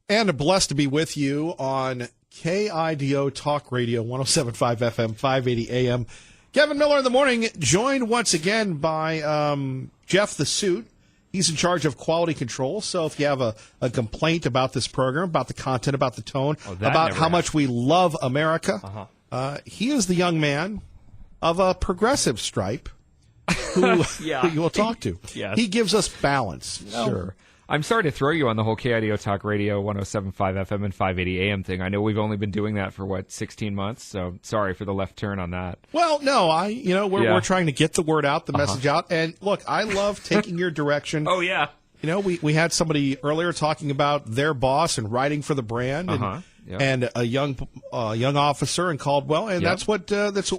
And blessed to be with you on KIDO Talk Radio, 107.5 FM, 580 AM. Kevin Miller in the morning, joined once again by Jeff the Suit. He's in charge of quality control, so if you have a complaint about this program, about the content, about the tone, about how much we love America, he is the young man of a progressive stripe who, who you will talk to. Yes. He gives us balance. Sure. I'm sorry to throw you on the whole KIDO Talk Radio 107.5 FM and 580 AM thing. I know we've only been doing that for, 16 months, so sorry for the left turn on that. Well, no, we're trying to get the word out, the message out. And look, I love taking your direction. Oh, yeah. You know, we had somebody earlier talking about their boss and writing for the brand and a young officer in Caldwell, and that's what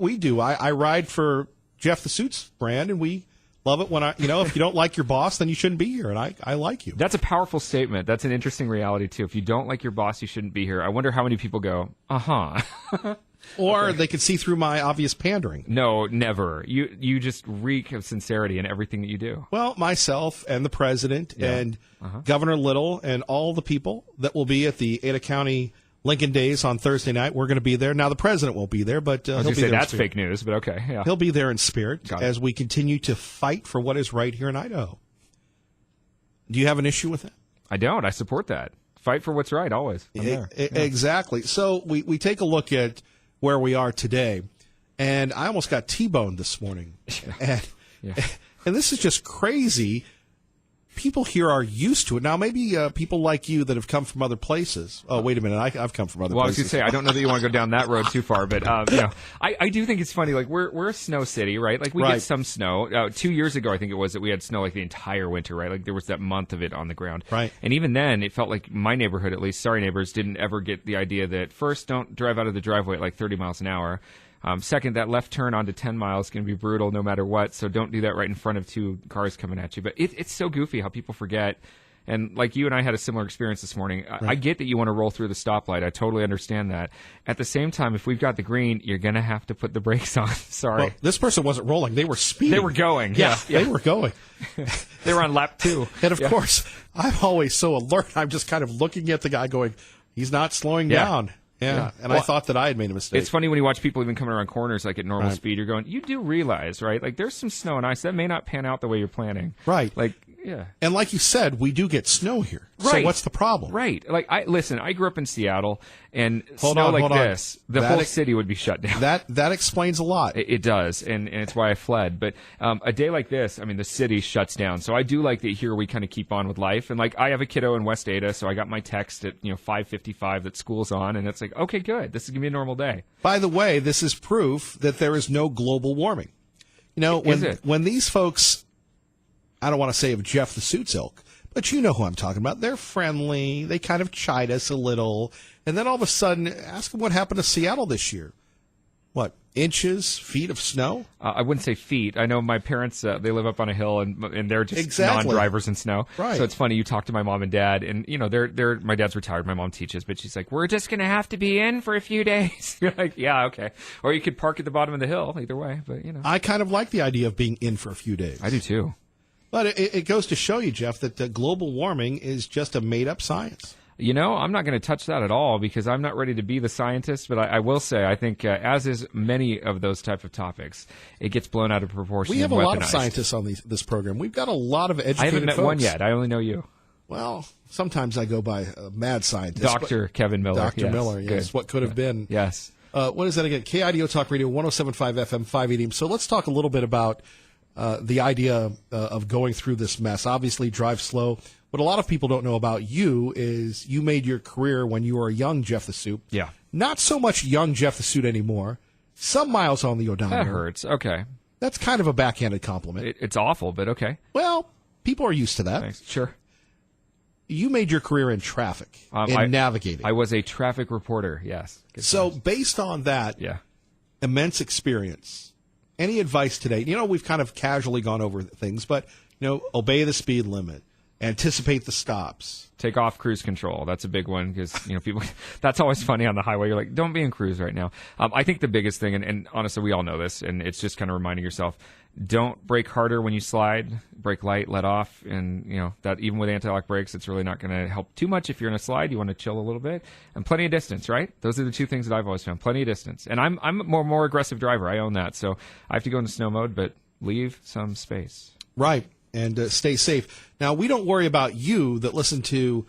we do. I ride for Jeff the Suit's brand, and we love it when if you don't like your boss, then you shouldn't be here, and I like you. That's a powerful statement. That's an interesting reality, too. If you don't like your boss, you shouldn't be here. I wonder how many people go, Or they could see through my obvious pandering. No, never. You just reek of sincerity in everything that you do. Well, myself and the president and Governor Little and all the people that will be at the Ada County Lincoln Days on Thursday night, we're going to be there. Now, the president won't be there, but he'll be there. That's fake news, but okay. Yeah. He'll be there in spirit as we continue to fight for what is right here in Idaho. Do you have an issue with that? I don't. I support that. Fight for what's right, always. Exactly. So we take a look at where we are today, and I almost got T-boned this morning. And this is just crazy. People here are used to it. Now, maybe people like you that have come from other places. Oh, wait a minute. I've come from other places. Well, I was going to say, I don't know that you want to go down that road too far, but, I do think it's funny. Like, we're a snow city, right? Like, we get some snow. 2 years ago, I think it was, that we had snow like the entire winter, right? Like, there was that month of it on the ground. Right. And even then, it felt like my neighborhood, at least, sorry neighbors, didn't ever get the idea that, first, don't drive out of the driveway at like 30 miles an hour. Second, that left turn onto 10 miles is going to be brutal no matter what, so don't do that right in front of two cars coming at you. But it's so goofy how people forget. And like you and I had a similar experience this morning. I get that you want to roll through the stoplight. I totally understand that. At the same time, if we've got the green, you're going to have to put the brakes on. Sorry. Well, this person wasn't rolling. They were speeding. They were going. Yeah. They were going. They were on lap 2. And, of course, I'm always so alert. I'm just kind of looking at the guy going, he's not slowing down. Yeah, and I thought that I had made a mistake. It's funny when you watch people even coming around corners like at normal speed. You're going, you do realize, right? Like there's some snow and ice that may not pan out the way you're planning. Right. Like, yeah. And like you said, we do get snow here. Right. So what's the problem? Right. Like I grew up in Seattle, and snow like this, the whole city would be shut down. That explains a lot. It does, and it's why I fled. But a day like this, I mean, the city shuts down. So I do like that here we kind of keep on with life. And like I have a kiddo in West Ada, so I got my text at 5:55 that school's on, and it's like, okay, good. This is gonna be a normal day. By the way, this is proof that there is no global warming. When these folks, I don't want to say of Jeff the Suit's ilk, but you know who I'm talking about. They're friendly. They kind of chide us a little. And then all of a sudden, ask them what happened to Seattle this year. What, inches, feet of snow? I wouldn't say feet. I know my parents, they live up on a hill, and they're just non-drivers in snow. Right. So it's funny, you talk to my mom and dad, and, they're my dad's retired, my mom teaches, but she's like, we're just going to have to be in for a few days. You're like, yeah, okay. Or you could park at the bottom of the hill, either way, but, I kind of like the idea of being in for a few days. I do, too. But it goes to show you, Jeff, that global warming is just a made-up science. I'm not going to touch that at all because I'm not ready to be the scientist, but I will say I think, as is many of those type of topics, it gets blown out of proportion. We have a lot of scientists on this program. We've got a lot of educated folks. I haven't met one yet. I only know you. Well, sometimes I go by a mad scientist. Dr. Kevin Miller. Dr. Miller, yes. What could have been. Yes. What is that again? KIDO Talk Radio, 107.5 FM, 580. So let's talk a little bit about the idea of going through this mess. Obviously, drive slow. What a lot of people don't know about you is you made your career when you were a young Jeff the Suit. Yeah. Not so much young Jeff the Suit anymore. Some miles on the odometer. That hurts. Okay. That's kind of a backhanded compliment. It's awful, but okay. Well, people are used to that. Thanks. Sure. You made your career in traffic, in navigating. I was a traffic reporter, yes. So based on that immense experience, any advice today? We've kind of casually gone over things, but, obey the speed limit. Anticipate the stops. Take off cruise control. That's a big one because, people, that's always funny on the highway. You're like, don't be in cruise right now. I think the biggest thing, and honestly, we all know this, and it's just kind of reminding yourself, don't brake harder when you slide, brake light, let off. And, that even with anti-lock brakes, it's really not going to help too much if you're in a slide. You want to chill a little bit and plenty of distance, right? Those are the two things that I've always found. Plenty of distance. And I'm a more aggressive driver. I own that. So I have to go into snow mode, but leave some space. Right. And stay safe. Now, we don't worry about you that listen to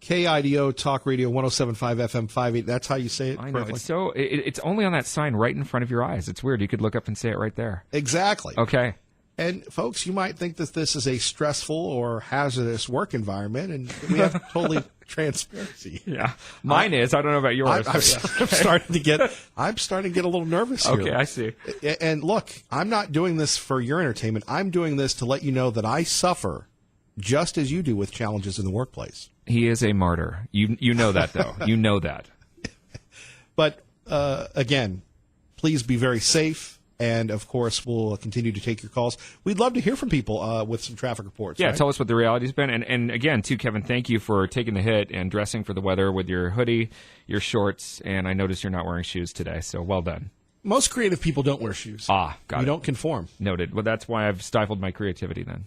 KIDO Talk Radio 107.5 FM 58. That's how you say it? I know. It's only on that sign right in front of your eyes. It's weird. You could look up and say it right there. Exactly. Okay. And, folks, you might think that this is a stressful or hazardous work environment, and we have totally transparency. Yeah. Mine is. I don't know about yours. I'm starting to get a little nervous here. Okay, I see. And look, I'm not doing this for your entertainment. I'm doing this to let you know that I suffer just as you do with challenges in the workplace. He is a martyr. You know that, though. You know that. But, again, please be very safe. And, of course, we'll continue to take your calls. We'd love to hear from people with some traffic reports. Yeah, right? Tell us what the reality's been. And again, too, Kevin, thank you for taking the hit and dressing for the weather with your hoodie, your shorts, and I noticed you're not wearing shoes today, so well done. Most creative people don't wear shoes. Got it. You don't conform. Noted. Well, that's why I've stifled my creativity then.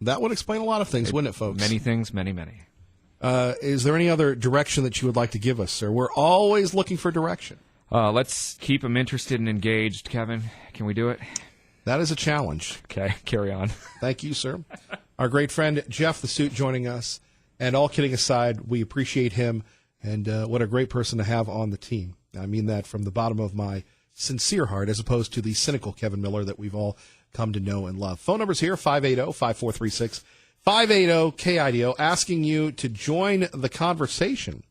That would explain a lot of things, wouldn't it, folks? Many things, many. Is there any other direction that you would like to give us, sir? We're always looking for direction. Let's keep them interested and engaged, Kevin. Can we do it? That is a challenge. Okay, carry on. Thank you, sir. Our great friend Jeff the Suit joining us. And all kidding aside, we appreciate him, and what a great person to have on the team. I mean that from the bottom of my sincere heart, as opposed to the cynical Kevin Miller that we've all come to know and love. Phone number's here, 580-5436, 580-KIDO, asking you to join the conversation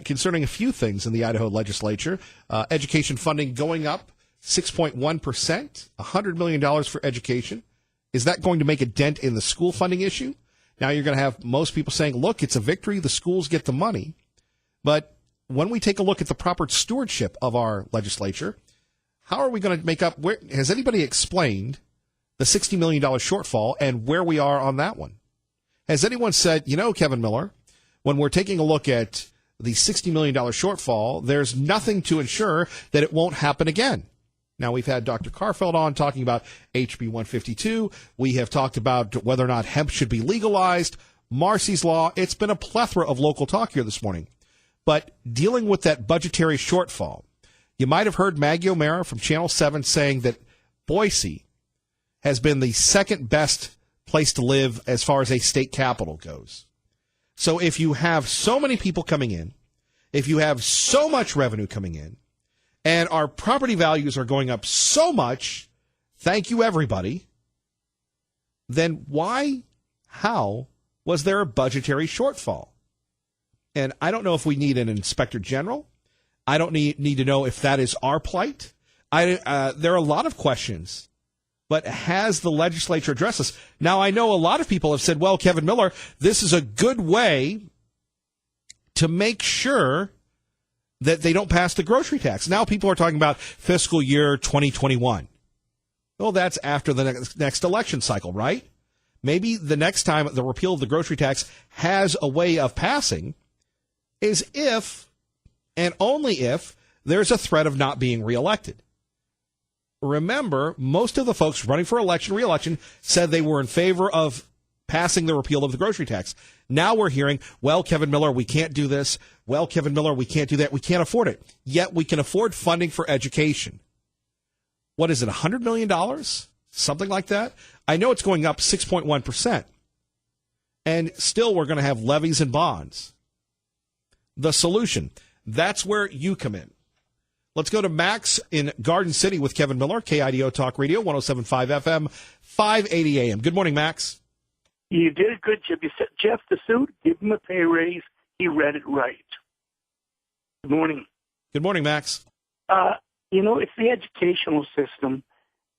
concerning a few things in the Idaho legislature. Education funding going up 6.1%, $100 million for education. Is that going to make a dent in the school funding issue? Now you're going to have most people saying, look, it's a victory. The schools get the money. But when we take a look at the proper stewardship of our legislature, how are we going to make up? Has anybody explained the $60 million shortfall and where we are on that one? Has anyone said, Kevin Miller, when we're taking a look at the $60 million shortfall, there's nothing to ensure that it won't happen again? Now, we've had Dr. Carfeld on talking about HB 152. We have talked about whether or not hemp should be legalized, Marcy's Law. It's been a plethora of local talk here this morning. But dealing with that budgetary shortfall, you might have heard Maggie O'Mara from Channel 7 saying that Boise has been the second best place to live as far as a state capital goes. So if you have so many people coming in, if you have so much revenue coming in, and our property values are going up so much, thank you, everybody, then how was there a budgetary shortfall? And I don't know if we need an inspector general. I don't need to know if that is our plight. There are a lot of questions, but has the legislature addressed this? Now, I know a lot of people have said, well, Kevin Miller, this is a good way to make sure that they don't pass the grocery tax. Now people are talking about fiscal year 2021. Well, that's after the next election cycle, right? Maybe the next time the repeal of the grocery tax has a way of passing is if, and only if, there's a threat of not being reelected. Remember, most of the folks running for re-election said they were in favor of passing the repeal of the grocery tax. Now we're hearing, well, Kevin Miller, we can't do this. Well, Kevin Miller, we can't do that. We can't afford it. Yet we can afford funding for education. What is it, $100 million? Something like that? I know it's going up 6.1%. And still we're going to have levies and bonds. The solution, that's where you come in. Let's go to Max in Garden City with Kevin Miller, KIDO Talk Radio, 107.5 FM, 580 AM. Good morning, Max. You did a good job. You said, Jeff the Suit, give him a pay raise. He read it right. Good morning. Good morning, Max. It's the educational system.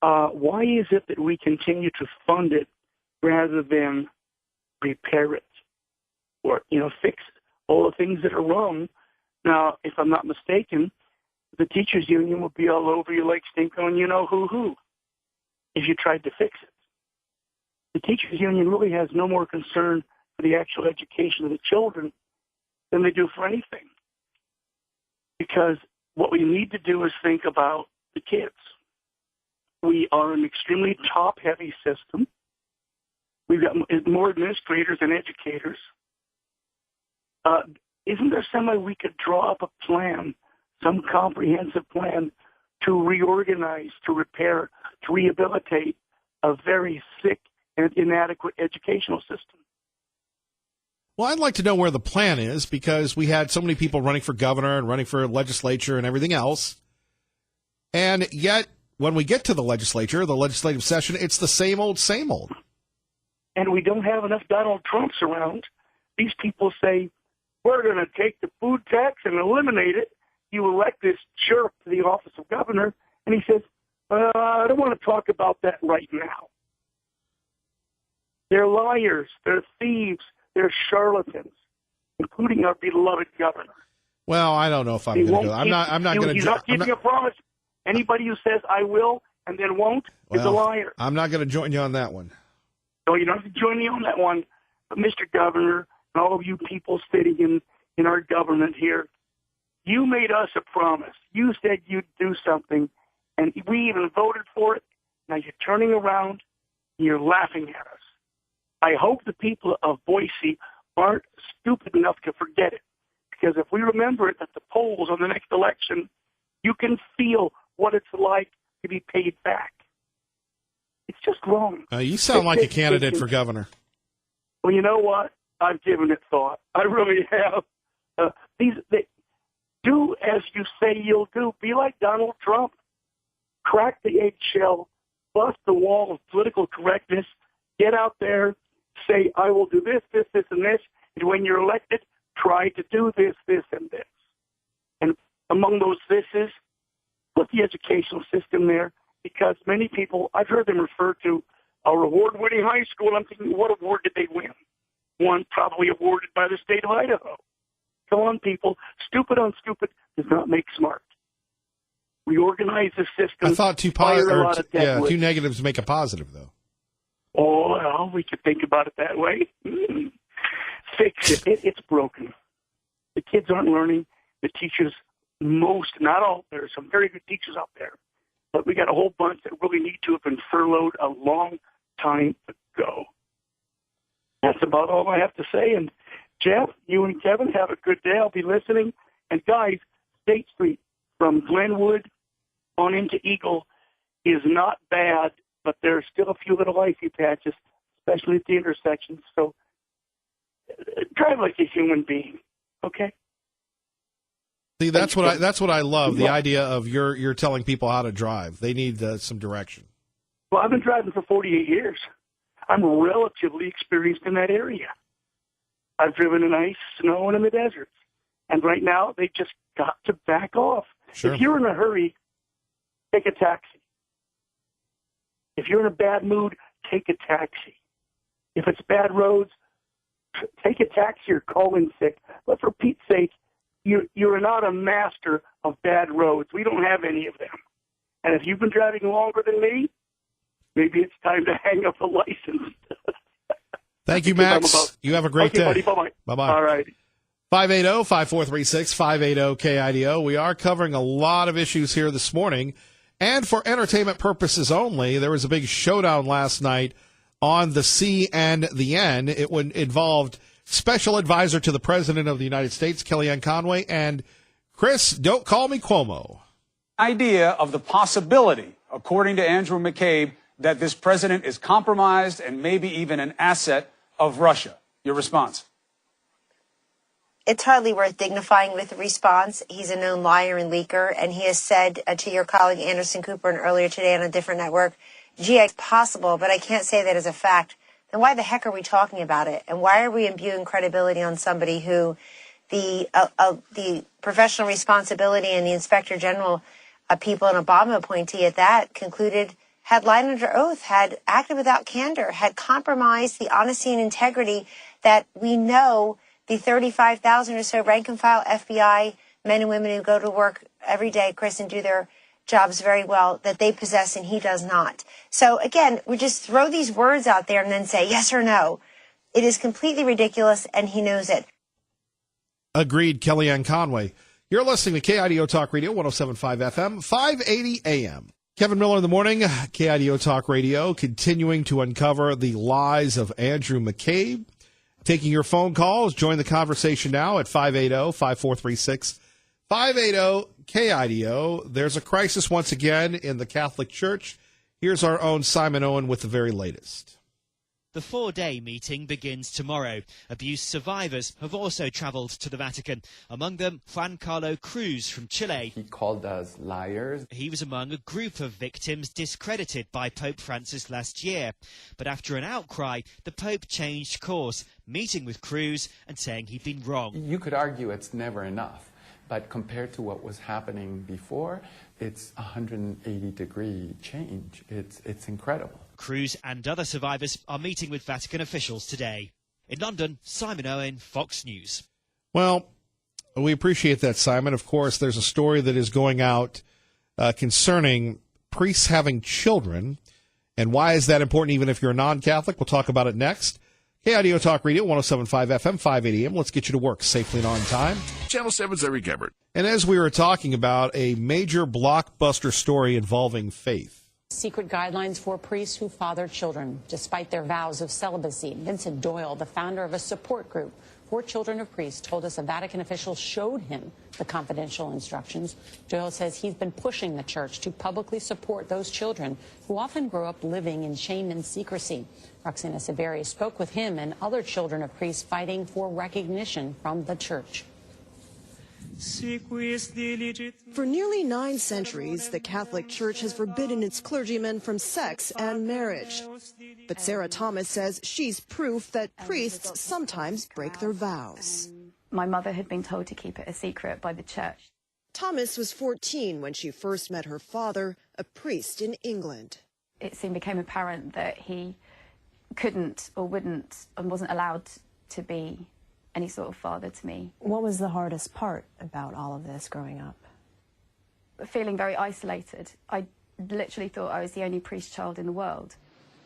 Why is it that we continue to fund it rather than repair it or, fix all the things that are wrong? Now, if I'm not mistaken, the teachers union would be all over you like stink on who if you tried to fix it. The teachers union really has no more concern for the actual education of the children than they do for anything. Because what we need to do is think about the kids. We are an extremely top-heavy system. We've got more administrators than educators. Isn't there some way we could draw up a plan, some comprehensive plan to reorganize, to repair, to rehabilitate a very sick and inadequate educational system? Well, I'd like to know where the plan is, because we had so many people running for governor and running for legislature and everything else. And yet, when we get to the legislature, the legislative session, it's the same old, same old. And we don't have enough Donald Trumps around. These people say, we're going to take the food tax and eliminate it. You elect this jerk to the office of governor. And he says, I don't want to talk about that right now. They're liars. They're thieves. They're charlatans, including our beloved governor. Well, I don't know if I'm going to. I'm not going to. He's not keeping a promise. Anybody who says I will and then won't is a liar. I'm not going to join you on that one. No, you don't have to join me on that one. But Mr. Governor and all of you people sitting in our government here, you made us a promise. You said you'd do something, and we even voted for it. Now you're turning around and you're laughing at us. I hope the people of Boise aren't stupid enough to forget it. Because if we remember it at the polls on the next election, you can feel what it's like to be paid back. It's just wrong. You sound like a candidate for governor. Well, you know what? I've given it thought. I really have. Do as you say you'll do. Be like Donald Trump. Crack the eggshell. Bust the wall of political correctness. Get out there. Say, I will do this, this, this, and this. And when you're elected, try to do this, this, and this. And among those thises, put the educational system there, because many people, I've heard them refer to our award-winning high school. I'm thinking, what award did they win? One probably awarded by the state of Idaho. Come on, people. Stupid on stupid does not make smart. Reorganize the system. I thought two negatives make a positive, though. Oh, well, we could think about it that way. Fix it. It's broken. The kids aren't learning. The teachers, not all, there are some very good teachers out there, but we got a whole bunch that really need to have been furloughed a long time ago. That's about all I have to say. And Jeff, you and Kevin, have a good day. I'll be listening. And guys, State Street from Glenwood on into Eagle is not bad, but there are still a few little icy patches, especially at the intersections. So drive like a human being, okay? See, that's what I love. The idea of you're telling people how to drive. They need some direction. Well, I've been driving for 48 years. I'm relatively experienced in that area. I've driven in ice, snow, and in the deserts. And right now, they just got to back off. Sure. If you're in a hurry, take a taxi. If you're in a bad mood, take a taxi. If it's bad roads, take a taxi or call in sick. But for Pete's sake, you're not a master of bad roads. We don't have any of them. And if you've been driving longer than me, maybe it's time to hang up the license. Thank you, Max. You have a great day. Buddy, bye-bye. Bye-bye. All right. 580-5436, 580-KIDO. We are covering a lot of issues here this morning. And for entertainment purposes only, there was a big showdown last night on the C and the N. It involved Special Advisor to the President of the United States, Kellyanne Conway, and Chris, don't call me Cuomo. Idea of the possibility, according to Andrew McCabe, that this president is compromised and maybe even an asset of Russia. Your response? It's hardly worth dignifying with a response. He's a known liar and leaker, and he has said to your colleague Anderson Cooper and earlier today on a different network, gee, it's possible, but I can't say that as a fact. Then why the heck are we talking about it? And why are we imbuing credibility on somebody who the professional responsibility and the Inspector General people and Obama appointee at that concluded had lied under oath, had acted without candor, had compromised the honesty and integrity that we know the 35,000 or so rank and file FBI men and women who go to work every day, Chris, and do their jobs very well, that they possess and he does not. So again, we just throw these words out there and then say yes or no. It is completely ridiculous, and he knows it. Agreed, Kellyanne Conway. You're listening to KIDO Talk Radio, 107.5 FM, 580 AM. Kevin Miller in the morning, KIDO Talk Radio, continuing to uncover the lies of Andrew McCabe. Taking your phone calls. Join the conversation now at 580-5436. 580-KIDO. There's a crisis once again in the Catholic Church. Here's our own Simon Owen with the very latest. The 4-day meeting begins tomorrow. Abuse survivors have also travelled to the Vatican. Among them, Juan Carlos Cruz from Chile. He called us liars. He was among a group of victims discredited by Pope Francis last year. But after an outcry, the Pope changed course, meeting with Cruz and saying he'd been wrong. You could argue it's never enough, but compared to what was happening before, it's a 180-degree change. It's incredible. Cruz and other survivors are meeting with Vatican officials today. In London, Simon Owen, Fox News. Well, we appreciate that, Simon. Of course, there's a story that is going out concerning priests having children. And why is that important, even if you're a non-Catholic? We'll talk about it next. KIDO Talk Radio, 107.5 FM, 580 AM. Let's get you to work safely and on time. Channel 7's Eric Everett. And as we were talking about, a major blockbuster story involving faith. Secret guidelines for priests who father children, despite their vows of celibacy. Vincent Doyle, the founder of a support group for children of priests, told us a Vatican official showed him the confidential instructions. Doyle says he's been pushing the church to publicly support those children who often grow up living in shame and secrecy. Roxana Severi spoke with him and other children of priests fighting for recognition from the church. For nearly 9 centuries, the Catholic Church has forbidden its clergymen from sex and marriage. But Sarah Thomas says she's proof that priests sometimes break their vows. My mother had been told to keep it a secret by the church. Thomas was 14 when she first met her father, a priest in England. It soon became apparent that he couldn't or wouldn't and wasn't allowed to be any sort of father to me. What was the hardest part about all of this growing up? Feeling very isolated. I literally thought I was the only priest child in the world.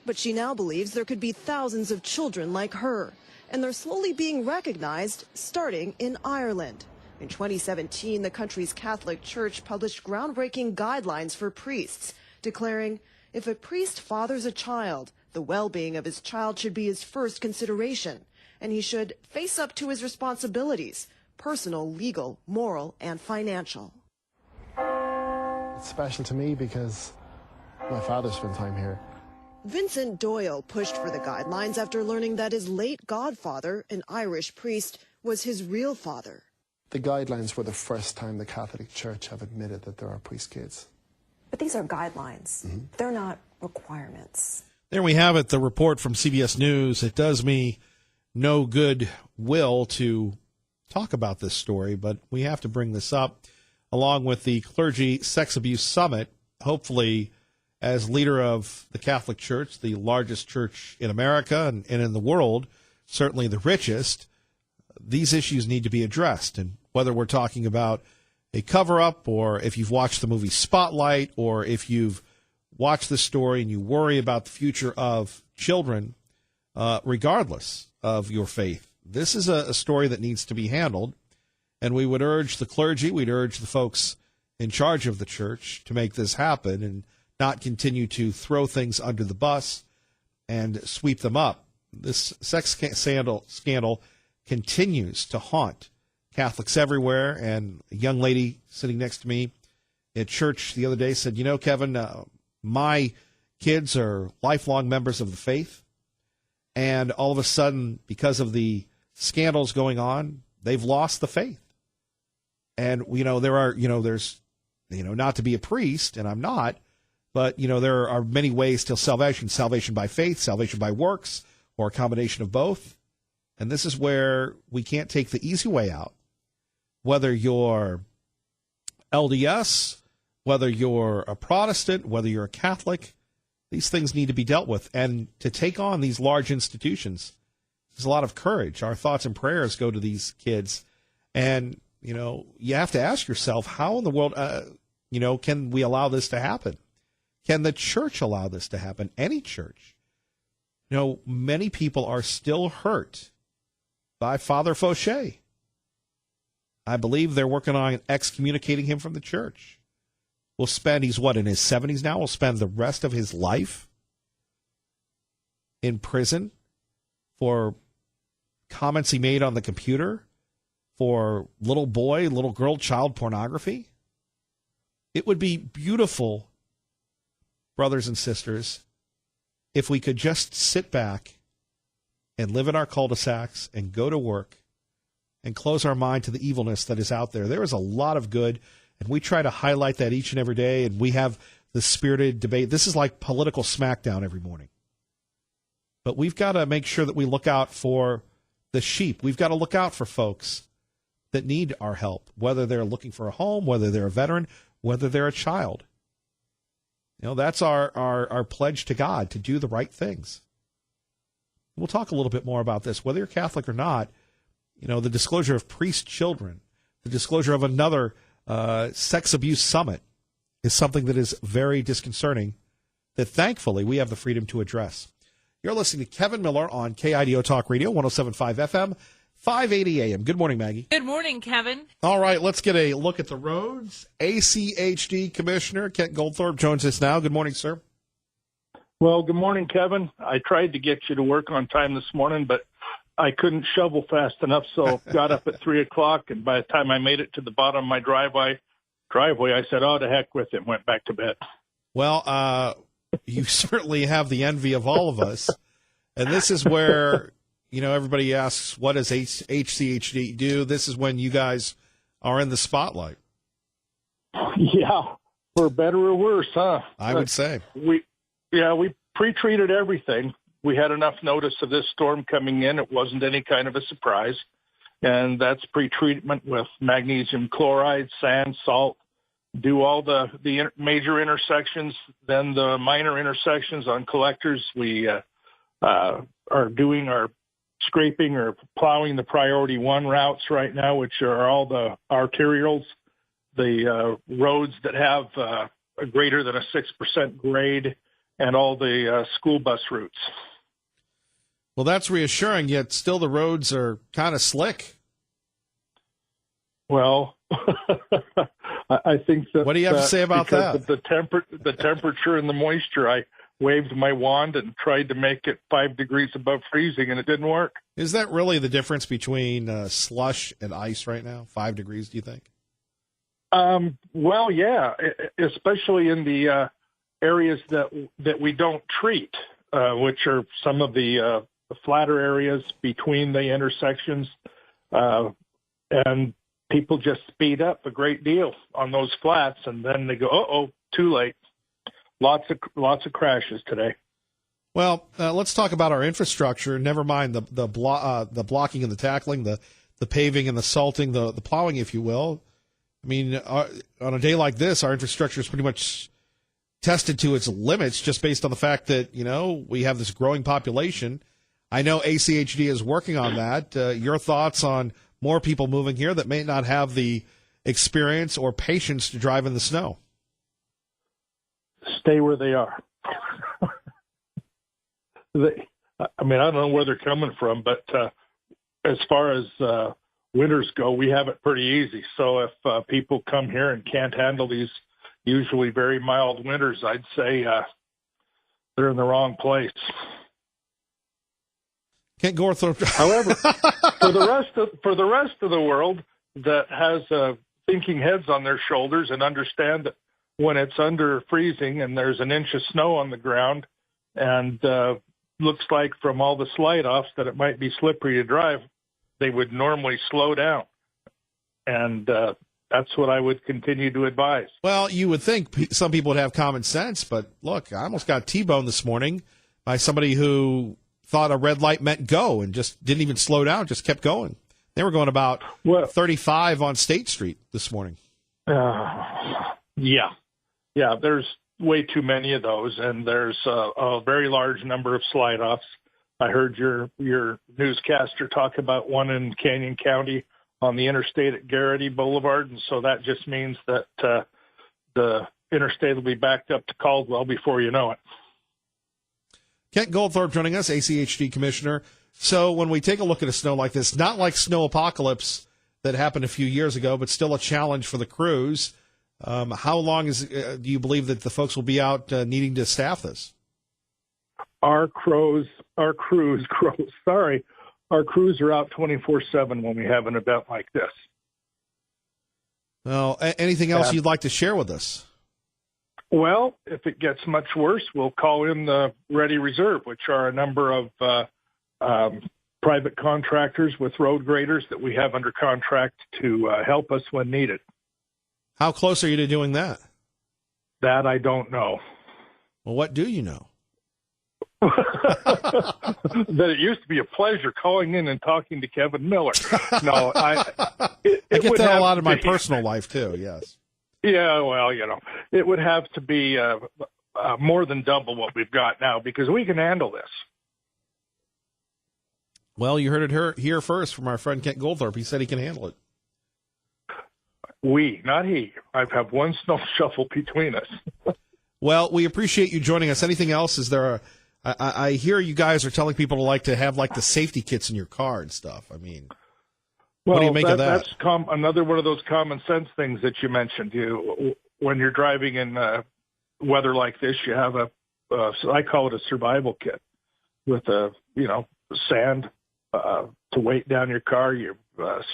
But she now believes there could be thousands of children like her, and they're slowly being recognized, starting in Ireland. In 2017, the country's Catholic Church published groundbreaking guidelines for priests, declaring if a priest fathers a child, the well-being of his child should be his first consideration, and he should face up to his responsibilities, personal, legal, moral, and financial. It's special to me because my father spent time here. Vincent Doyle pushed for the guidelines after learning that his late godfather, an Irish priest, was his real father. The guidelines were the first time the Catholic Church have admitted that there are priest kids. But these are guidelines. They're not requirements. There we have it, the report from CBS News. It does me no good will to talk about this story, but we have to bring this up along with the Clergy Sex Abuse Summit. Hopefully, as leader of the Catholic Church, the largest church in America and in the world, certainly the richest, these issues need to be addressed. And whether we're talking about a cover-up or if you've watched the movie Spotlight or if you've watched this story and you worry about the future of children, regardless of your faith, this is a story that needs to be handled. And we would urge the clergy, we'd urge the folks in charge of the church to make this happen and not continue to throw things under the bus and sweep them up. This sex scandal continues to haunt Catholics everywhere. And a young lady sitting next to me at church the other day said, you know, Kevin, my kids are lifelong members of the faith. And all of a sudden, because of the scandals going on, they've lost the faith. And, there's not to be a priest, and I'm not, but, there are many ways to salvation. Salvation by faith, salvation by works, or a combination of both. And this is where we can't take the easy way out. Whether you're LDS, whether you're a Protestant, whether you're a Catholic, these things need to be dealt with. And to take on these large institutions, there's a lot of courage. Our thoughts and prayers go to these kids. And, you have to ask yourself, how in the world, can we allow this to happen? Can the church allow this to happen? Any church. You know, many people are still hurt by Father Fauché. I believe they're working on excommunicating him from the church. He's in his 70s now? Will spend the rest of his life in prison for comments he made on the computer, for little boy, little girl child pornography. It would be beautiful, brothers and sisters, if we could just sit back and live in our cul-de-sacs and go to work and close our mind to the evilness that is out there. There is a lot of good, and we try to highlight that each and every day, and we have the spirited debate. This is like political smackdown every morning. But we've got to make sure that we look out for the sheep. We've got to look out for folks that need our help, whether they're looking for a home, whether they're a veteran, whether they're a child. You know, that's our pledge to God, to do the right things. We'll talk a little bit more about this. Whether you're Catholic or not, you know, the disclosure of priest children, the disclosure of another sex abuse summit is something that is very disconcerting that thankfully we have the freedom to address. You're listening to Kevin Miller on KIDO Talk Radio, 107.5 FM, 580 AM. Good morning, Maggie. Good morning, Kevin. All right, let's get a look at the roads. ACHD Commissioner Kent Goldthorpe joins us now. Good morning, sir. Well, good morning, Kevin. I tried to get you to work on time this morning, but I couldn't shovel fast enough, so got up at 3 o'clock, and by the time I made it to the bottom of my driveway, I said, oh, to heck with it, and went back to bed. Well, you certainly have the envy of all of us, and this is where, you know, everybody asks, what does HCHD do? This is when you guys are in the spotlight. Yeah, for better or worse, huh? I would say. We pre-treated everything. We had enough notice of this storm coming in. It wasn't any kind of a surprise. And that's pre-treatment with magnesium chloride, sand, salt. Do all the major intersections, then the minor intersections on collectors. We are doing our scraping or plowing the priority 1 routes right now, which are all the arterials, the roads that have a greater than a 6% grade, and all the school bus routes. Well, that's reassuring, yet still the roads are kind of slick. Well, I think that... What do you have to say about that? Of the temperature and the moisture, I waved my wand and tried to make it 5 degrees above freezing, and it didn't work. Is that really the difference between slush and ice right now? 5 degrees, do you think? Well, yeah, especially in the areas that we don't treat, which are some of the flatter areas between the intersections, and people just speed up a great deal on those flats, and then they go, "Uh-oh, too late." Lots of crashes today. Well, let's talk about our infrastructure. Never mind the blocking and the tackling, the paving and the salting, the plowing, if you will. I mean, on a day like this, our infrastructure is pretty much tested to its limits just based on the fact that, you know, we have this growing population. I know ACHD is working on that. Your thoughts on more people moving here that may not have the experience or patience to drive in the snow? Stay where they are. I don't know where they're coming from, but as far as winters go, we have it pretty easy. So if people come here and can't handle these usually very mild winters, I'd say they're in the wrong place. Kent Goldthorpe. However, for the rest of the world that has thinking heads on their shoulders and understand that when it's under freezing and there's an inch of snow on the ground and looks like from all the slide-offs that it might be slippery to drive, they would normally slow down. And that's what I would continue to advise. Well, you would think some people would have common sense, but look, I almost got T-boned this morning by somebody who thought a red light meant go and just didn't even slow down, just kept going. They were going about 35 on State Street this morning. Yeah, there's way too many of those, and there's a very large number of slide-offs. I heard your newscaster talk about one in Canyon County on the interstate at Garrity Boulevard, and so that just means that the interstate will be backed up to Caldwell before you know it. Kent Goldthorpe joining us, ACHD Commissioner. So when we take a look at a snow like this, not like snow apocalypse that happened a few years ago, but still a challenge for the crews, how long do you believe that the folks will be out needing to staff this? Our crews are out 24/7 when we have an event like this. Well, anything else you'd like to share with us? Well, if it gets much worse, we'll call in the Ready Reserve, which are a number of private contractors with road graders that we have under contract to help us when needed. How close are you to doing that? That I don't know. Well, what do you know? That it used to be a pleasure calling in and talking to Kevin Miller. No, I get that a lot in my personal life, too, yes. Yeah, well, it would have to be more than double what we've got now because we can handle this. Well, you heard it here first from our friend Kent Goldthorpe. He said he can handle it. We, not he. I have one snow shovel between us. Well, we appreciate you joining us. Anything else? Is there I hear you guys are telling people to have like the safety kits in your car and stuff. I mean, what do you make of that? That's another one of those common sense things that you mentioned. When you're driving in weather like this, you have I call it a survival kit with sand to weight down your car, your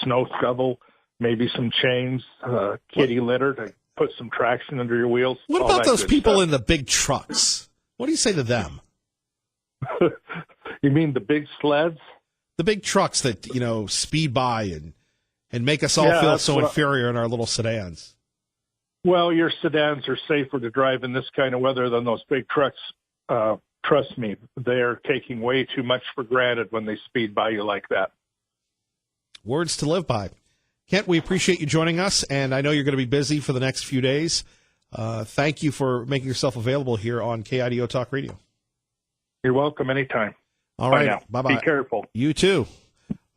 snow shovel, maybe some chains, kitty litter to put some traction under your wheels. What about those people in the big trucks? What do you say to them? You mean the big sleds? The big trucks that, speed by and make us all feel so inferior in our little sedans. Well, your sedans are safer to drive in this kind of weather than those big trucks. Trust me, they're taking way too much for granted when they speed by you like that. Words to live by. Kent, we appreciate you joining us, and I know you're going to be busy for the next few days. Thank you for making yourself available here on KIDO Talk Radio. You're welcome anytime. All right. Bye-bye. Be careful. You too.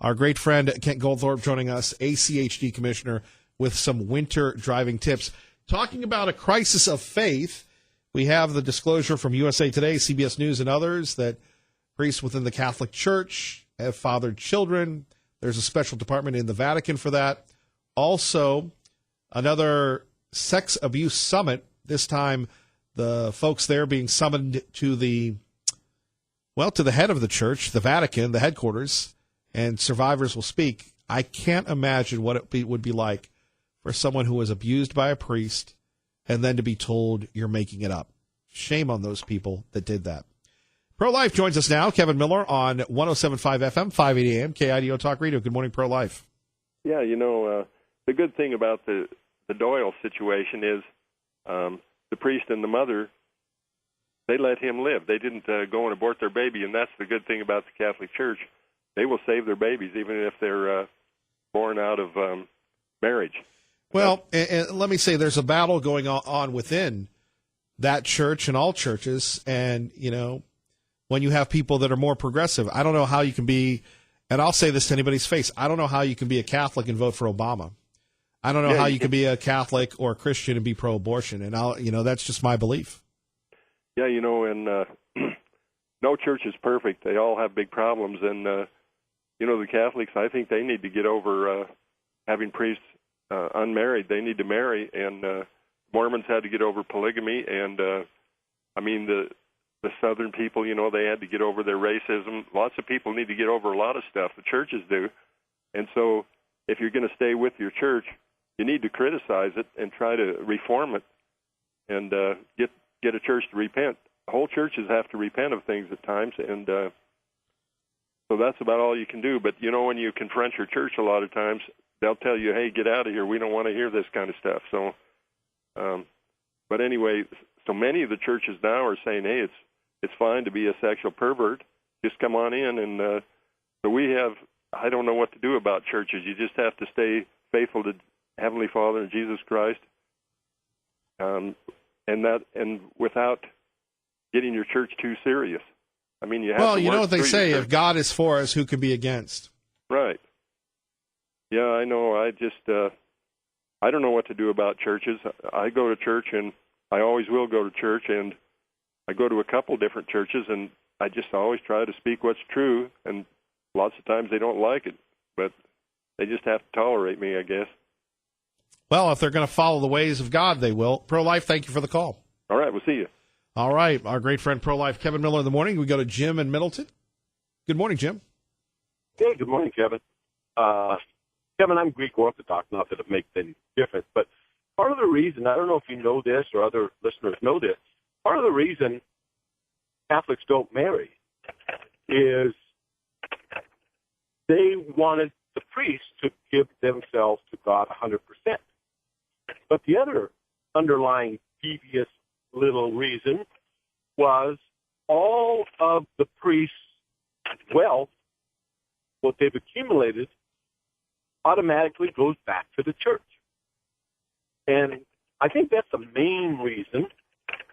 Our great friend Kent Goldthorpe joining us, ACHD Commissioner, with some winter driving tips. Talking about a crisis of faith, we have the disclosure from USA Today, CBS News, and others that priests within the Catholic Church have fathered children. There's a special department in the Vatican for that. Also, another sex abuse summit, this time the folks there being summoned to the head of the church, the Vatican, the headquarters, and survivors will speak. I can't imagine what it would be like for someone who was abused by a priest and then to be told you're making it up. Shame on those people that did that. Pro-Life joins us now. Kevin Miller on 107.5 FM, 580 AM, KIDO Talk Radio. Good morning, Pro-Life. Yeah, the good thing about the Doyle situation is the priest and the mother, they let him live. They didn't go and abort their baby, and that's the good thing about the Catholic Church. They will save their babies even if they're born out of marriage. Well, and let me say there's a battle going on within that church and all churches, and, when you have people that are more progressive, I don't know how you can be, and I'll say this to anybody's face, I don't know how you can be a Catholic and vote for Obama. I don't know how you can be a Catholic or a Christian and be pro-abortion, and that's just my belief. Yeah, and no church is perfect. They all have big problems, and the Catholics, I think they need to get over having priests unmarried. They need to marry, and Mormons had to get over polygamy, and the Southern people, they had to get over their racism. Lots of people need to get over a lot of stuff. The churches do, and so if you're going to stay with your church, you need to criticize it and try to reform it, and get a church to repent. Whole churches have to repent of things at times, and so that's about all you can do. But when you confront your church, a lot of times they'll tell you, "Hey, get out of here. We don't want to hear this kind of stuff." So, but anyway, so many of the churches now are saying, "Hey, it's fine to be a sexual pervert. Just come on in." And so we have. I don't know what to do about churches. You just have to stay faithful to Heavenly Father and Jesus Christ, and without getting your church too serious. You have. Well, you know what they say: if God is for us, who can be against? Right. Yeah, I know. I just I don't know what to do about churches. I go to church, and I always will go to church, and I go to a couple different churches, and I just always try to speak what's true, and lots of times they don't like it, but they just have to tolerate me, I guess. Well, if they're going to follow the ways of God, they will. Pro-Life, thank you for the call. All right, we'll see you. All right, our great friend Pro-Life, Kevin Miller in the morning. We go to Jim in Middleton. Good morning, Jim. Hey, good morning, Kevin. Kevin, I'm Greek Orthodox, not that it makes any difference, but part of the reason, I don't know if you know this or other listeners know this, part of the reason Catholics don't marry is they wanted the priests to give themselves to God 100%. But the other underlying devious little reason was all of the priests' wealth, what they've accumulated, automatically goes back to the church. And I think that's the main reason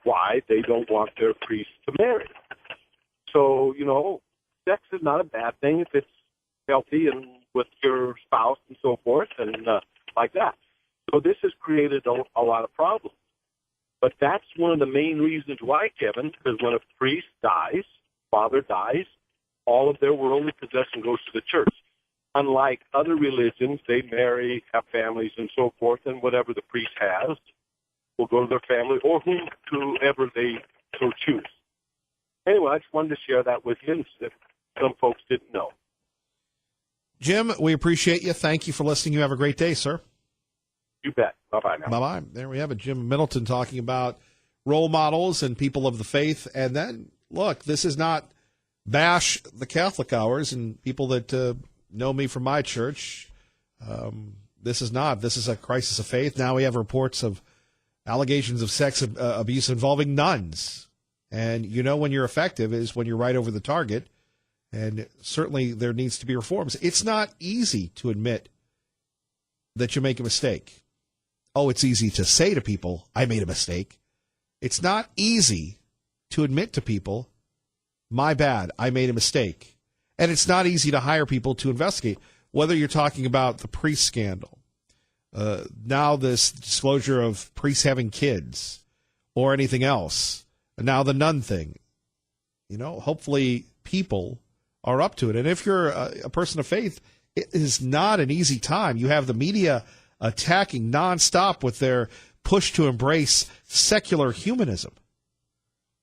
why they don't want their priests to marry. So, sex is not a bad thing if it's healthy and with your spouse and so forth and like that. So this has created a lot of problems. But that's one of the main reasons why, Kevin, because when a priest dies, father dies, all of their worldly possession goes to the church. Unlike other religions, they marry, have families, and so forth, and whatever the priest has will go to their family or whoever they so choose. Anyway, I just wanted to share that with you if some folks didn't know. Jim, we appreciate you. Thank you for listening. You have a great day, sir. You bet. Bye-bye now. Bye-bye. There we have it. Jim Middleton talking about role models and people of the faith. And then, look, this is not bash the Catholic hours and people that know me from my church. This is not. This is a crisis of faith. Now we have reports of allegations of sex abuse involving nuns. And when you're effective is when you're right over the target. And certainly there needs to be reforms. It's not easy to admit that you make a mistake. Oh, it's easy to say to people, I made a mistake. It's not easy to admit to people, my bad, I made a mistake. And it's not easy to hire people to investigate, whether you're talking about the priest scandal, now this disclosure of priests having kids, or anything else, and now the nun thing. Hopefully people are up to it. And if you're a person of faith, it is not an easy time. You have the media attacking nonstop with their push to embrace secular humanism.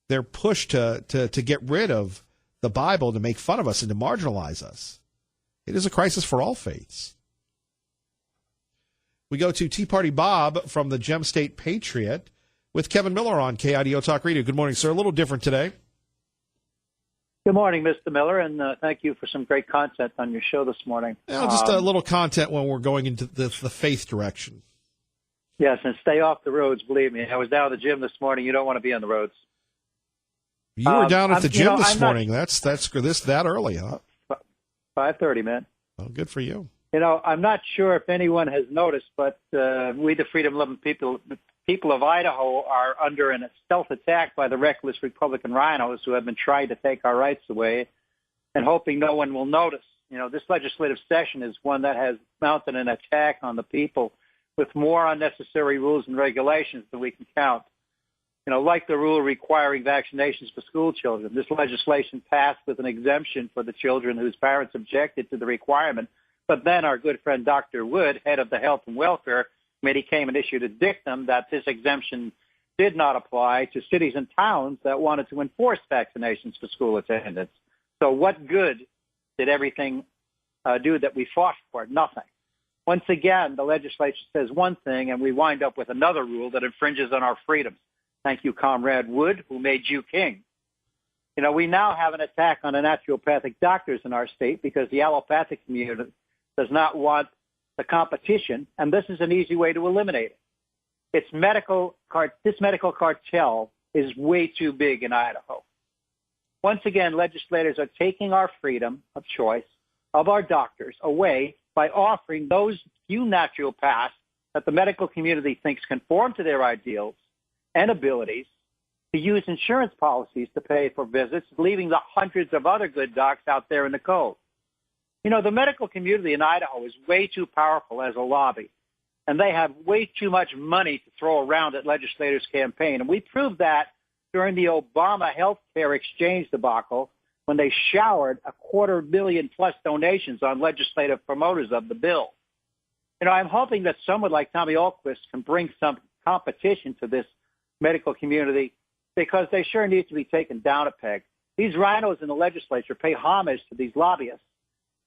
Their push to get rid of the Bible, to make fun of us and to marginalize us. It is a crisis for all faiths. We go to Tea Party Bob from the Gem State Patriot with Kevin Miller on KIDO Talk Radio. Good morning, sir. A little different today. Good morning, Mr. Miller, and thank you for some great content on your show this morning. Just a little content when we're going into the faith direction. Yes, and stay off the roads, believe me. I was down at the gym this morning. You don't want to be on the roads. You were down at the gym this morning. That's that early, huh? 5:30, man. Well, good for you. I'm not sure if anyone has noticed, but we, the freedom-loving people of Idaho, are under a stealth attack by the reckless Republican rhinos who have been trying to take our rights away and hoping no one will notice. This legislative session is one that has mounted an attack on the people with more unnecessary rules and regulations than we can count. Like the rule requiring vaccinations for school children. This legislation passed with an exemption for the children whose parents objected to the requirement. But then our good friend Dr. Wood, head of the Health and Welfare Committee, came and issued a dictum that this exemption did not apply to cities and towns that wanted to enforce vaccinations for school attendance. So what good did everything do that we fought for? Nothing. Once again, the legislature says one thing, and we wind up with another rule that infringes on our freedoms. Thank you, Comrade Wood, who made you king. We now have an attack on the naturopathic doctors in our state because the allopathic community does not want the competition, and this is an easy way to eliminate it. This medical cartel is way too big in Idaho. Once again, legislators are taking our freedom of choice of our doctors away by offering those few naturopaths that the medical community thinks conform to their ideals and abilities to use insurance policies to pay for visits, leaving the hundreds of other good docs out there in the cold. The medical community in Idaho is way too powerful as a lobby, and they have way too much money to throw around at legislators' campaign. And we proved that during the Obama health care exchange debacle when they showered $250,000,000+ donations on legislative promoters of the bill. You know, I'm hoping that someone like Tommy Ahlquist can bring some competition to this medical community, because they sure need to be taken down a peg. These rhinos in the legislature pay homage to these lobbyists,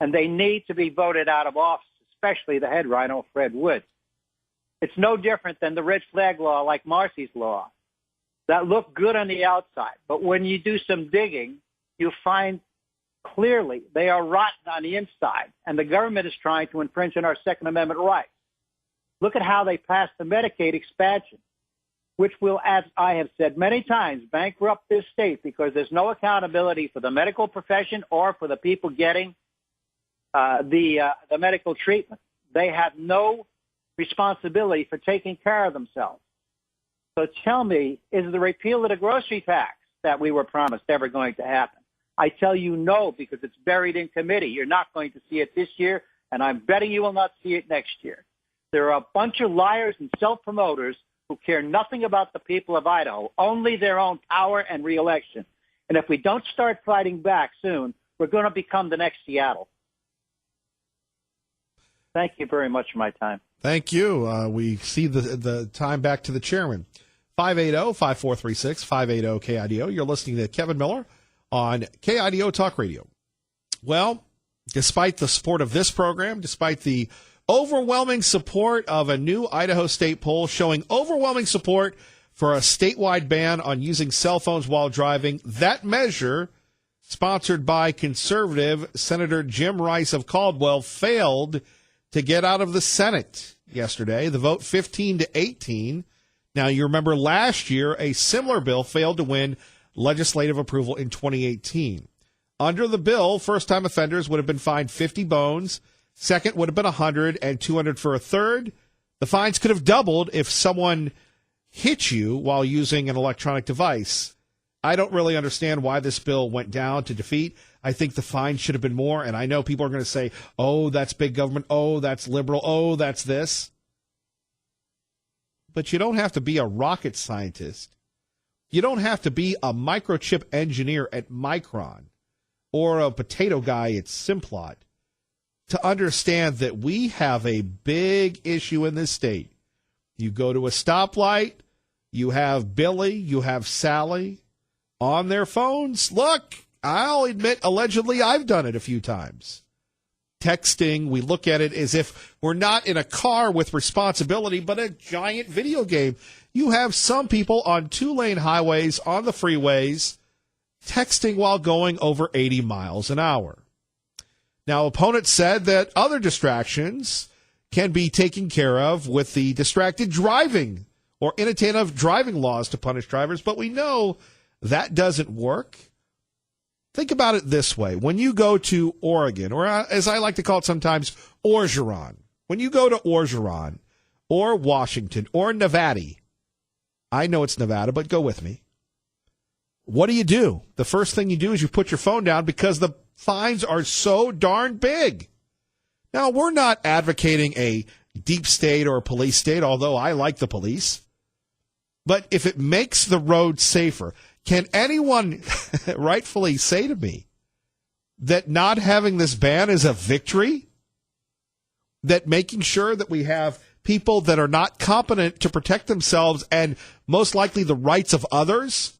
and they need to be voted out of office, especially the head rhino, Fred Wood. It's no different than the red flag law like Marcy's law that look good on the outside, but when you do some digging, you find clearly they are rotten on the inside, and the government is trying to infringe on our Second Amendment rights. Look at how they passed the Medicaid expansion, which will, as I have said many times, bankrupt this state because there's no accountability for the medical profession or for the people getting the medical treatment. They have no responsibility for taking care of themselves. So tell me, is the repeal of the grocery tax that we were promised ever going to happen? I tell you no, because it's buried in committee. You're not going to see it this year, and I'm betting you will not see it next year. There are a bunch of liars and self-promoters who care nothing about the people of Idaho, only their own power and reelection. And if we don't start fighting back soon, we're going to become the next Seattle. Thank you very much for my time. Thank you. We see the time back to the chairman. 580-5436, 580-KIDO. You're listening to Kevin Miller on KIDO Talk Radio. Well, despite the support of this program, despite the overwhelming support of a new Idaho State poll showing overwhelming support for a statewide ban on using cell phones while driving, that measure, sponsored by conservative Senator Jim Rice of Caldwell, failed to get out of the Senate yesterday. The vote 15-18. Now, you remember last year, a similar bill failed to win legislative approval in 2018. Under the bill, first-time offenders would have been fined 50 bones. Second would have been 100 and 200 for a third. The fines could have doubled if someone hit you while using an electronic device. I don't really understand why this bill went down to defeat. I think the fine should have been more, and I know people are going to say, oh, that's big government, oh, that's liberal, oh, that's this. But you don't have to be a rocket scientist. You don't have to be a microchip engineer at Micron or a potato guy at Simplot to understand that we have a big issue in this state. You go to a stoplight, you have Billy, you have Sally on their phones. Look, I'll admit, allegedly, I've done it a few times. Texting, we look at it as if we're not in a car with responsibility, but a giant video game. You have some people on 2-lane highways, on the freeways, texting while going over 80 miles an hour. Now, opponents said that other distractions can be taken care of with the distracted driving or inattentive driving laws to punish drivers, but we know that doesn't work. Think about it this way. When you go to Oregon, or as I like to call it sometimes, Orgeron, when you go to Orgeron or Washington or Nevada, I know it's Nevada, but go with me. What do? The first thing you do is you put your phone down because the fines are so darn big. Now, we're not advocating a deep state or a police state, although I like the police. But if it makes the road safer, can anyone rightfully say to me that not having this ban is a victory? That making sure that we have people that are not competent to protect themselves and most likely the rights of others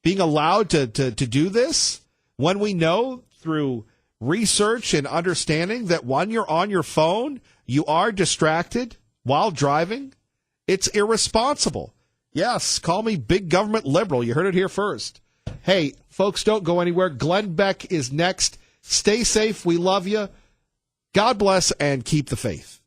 being allowed to do this, when we know through research and understanding that when you're on your phone, you are distracted while driving? It's irresponsible. Yes, call me big government liberal. You heard it here first. Hey, folks, don't go anywhere. Glenn Beck is next. Stay safe. We love you. God bless and keep the faith.